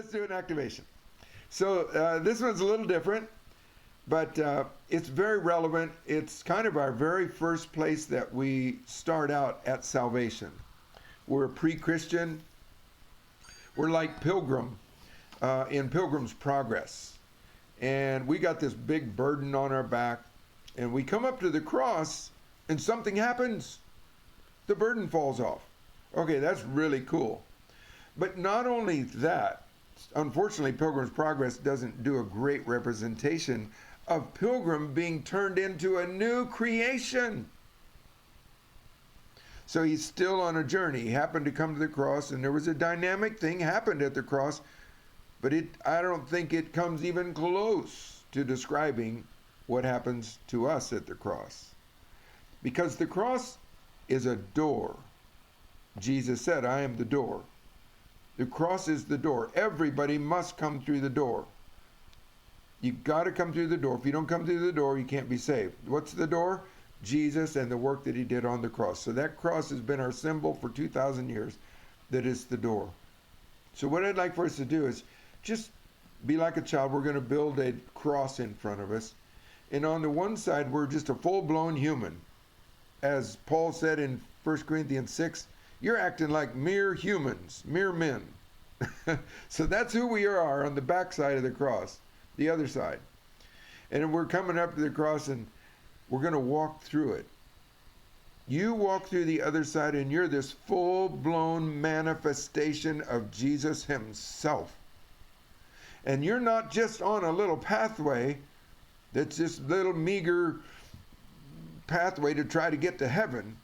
let's do an activation. So this one's a little different, but it's very relevant. It's kind of our very first place that we start out at salvation. We're a pre-Christian. We're like Pilgrim in Pilgrim's Progress. And we got this big burden on our back. And we come up to the cross and something happens. The burden falls off. Okay, that's really cool. But not only that, unfortunately, Pilgrim's Progress doesn't do a great representation of Pilgrim being turned into a new creation. So he's still on a journey. He happened to come to the cross, and there was a dynamic thing happened at the cross, but I don't think it comes even close to describing what happens to us at the cross. Because the cross is a door. Jesus said, I am the door. The cross is the door. Everybody must come through the door. You've got to come through the door. If you don't come through the door, you can't be saved. What's the door? Jesus and the work that he did on the cross. So that cross has been our symbol for 2,000 years, that is the door. So what I'd like for us to do is just be like a child. We're going to build a cross in front of us. And on the one side, we're just a full-blown human. As Paul said in 1 Corinthians 6, you're acting like mere humans, mere men. So that's who we are on the back side of the cross, the other side. And we're coming up to the cross, and we're going to walk through it. You walk through the other side, and you're this full-blown manifestation of Jesus himself. And you're not just on a little pathway that's this little meager pathway to try to get to heaven.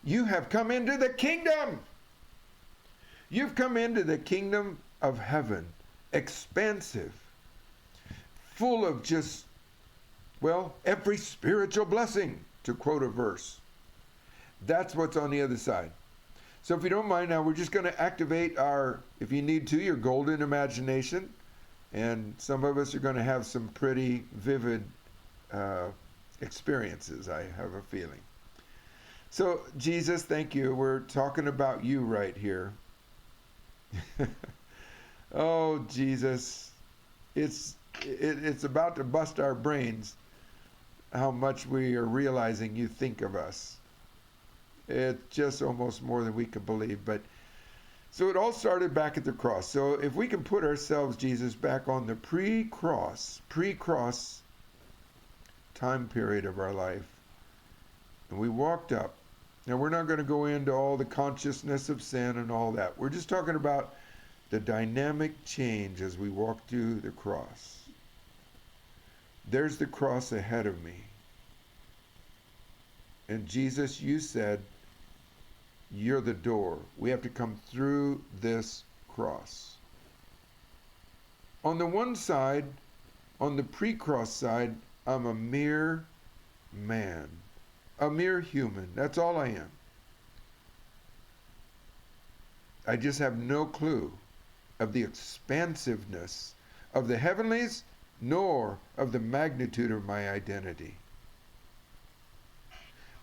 You have come into the kingdom. You've come into the kingdom of heaven, expansive, full of just, well, every spiritual blessing, to quote a verse. That's what's on the other side. So if you don't mind now, we're just going to activate our, if you need to, your golden imagination. And some of us are going to have some pretty vivid experiences, I have a feeling. So, Jesus, thank you. We're talking about you right here. Oh, Jesus. It's about to bust our brains how much we are realizing you think of us. It's just almost more than we could believe. But so it all started back at the cross. So if we can put ourselves, Jesus, back on the pre-cross time period of our life, and we walked up. Now, we're not going to go into all the consciousness of sin and all that. We're just talking about the dynamic change as we walk through the cross. There's the cross ahead of me. And Jesus, you said, you're the door. We have to come through this cross. On the one side, on the pre-cross side, I'm a mere man, a mere human. That's all I am. I just have no clue of the expansiveness of the heavenlies, nor of the magnitude of my identity.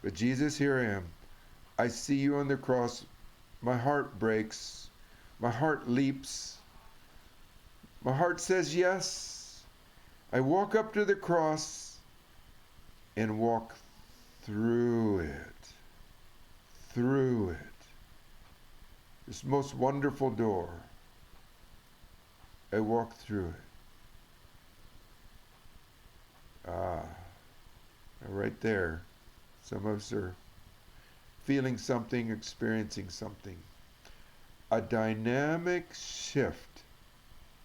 But Jesus, here I am. I see you on the cross. My heart breaks. My heart leaps. My heart says yes. I walk up to the cross and walk through it. Through it. This most wonderful door. I walk through it. Right there. Some of us are feeling something, experiencing something. A dynamic shift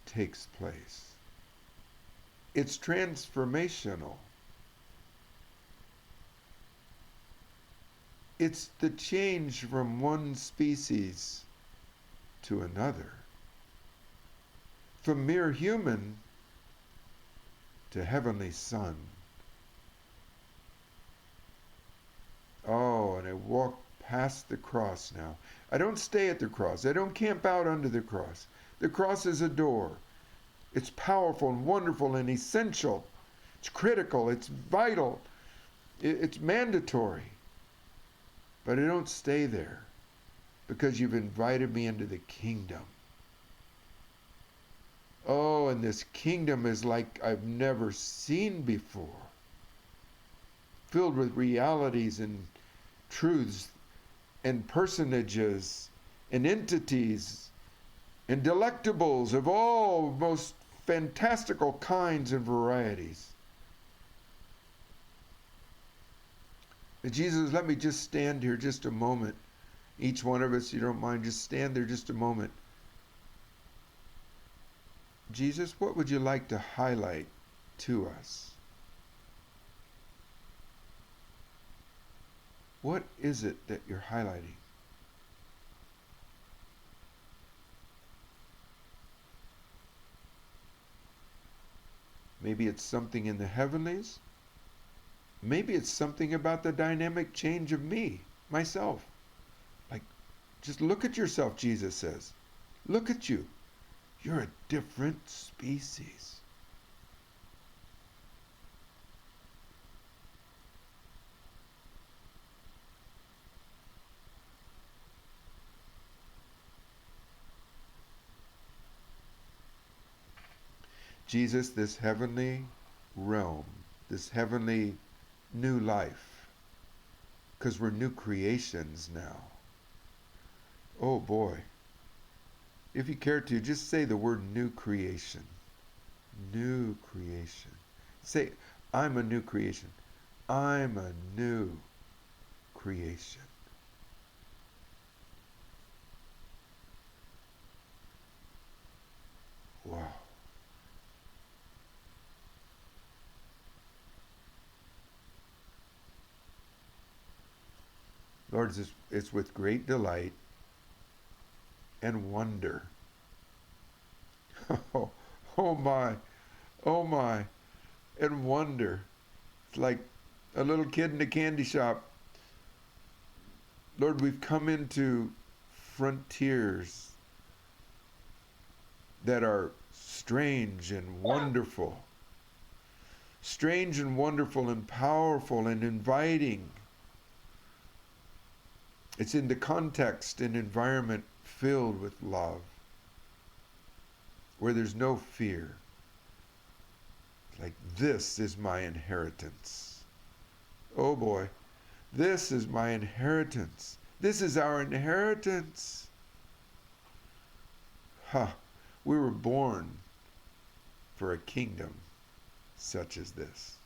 takes place. It's transformational. It's the change from one species to another. From mere human to heavenly son. Oh, and I walk past the cross now. I don't stay at the cross. I don't camp out under the cross. The cross is a door. It's powerful and wonderful and essential. It's critical. It's vital. It's mandatory. But I don't stay there because you've invited me into the kingdom. Oh, and this kingdom is like I've never seen before, filled with realities and truths and personages and entities and delectables of all most fantastical kinds and varieties. And Jesus, let me just stand here just a moment. Each one of us, you don't mind, just stand there just a moment. Jesus, what would you like to highlight to us? What is it that you're highlighting? Maybe it's something in the heavenlies. Maybe it's something about the dynamic change of me, myself. Like, just look at yourself, Jesus says. Look at you. You're a different species. Jesus, this heavenly realm, this heavenly new life, because we're new creations now. Oh boy. If you care to, just say the word new creation. New creation. Say, I'm a new creation. I'm a new creation. Wow. Lord, it's with great delight and wonder. Oh, oh my, oh my, and wonder. It's like a little kid in a candy shop. Lord, we've come into frontiers that are strange and wonderful. Strange and wonderful and powerful and inviting. It's in the context and environment filled with love, where there's no fear. Like, this is my inheritance. Oh boy, this is my inheritance. This is our inheritance. Ha, we were born for a kingdom such as this.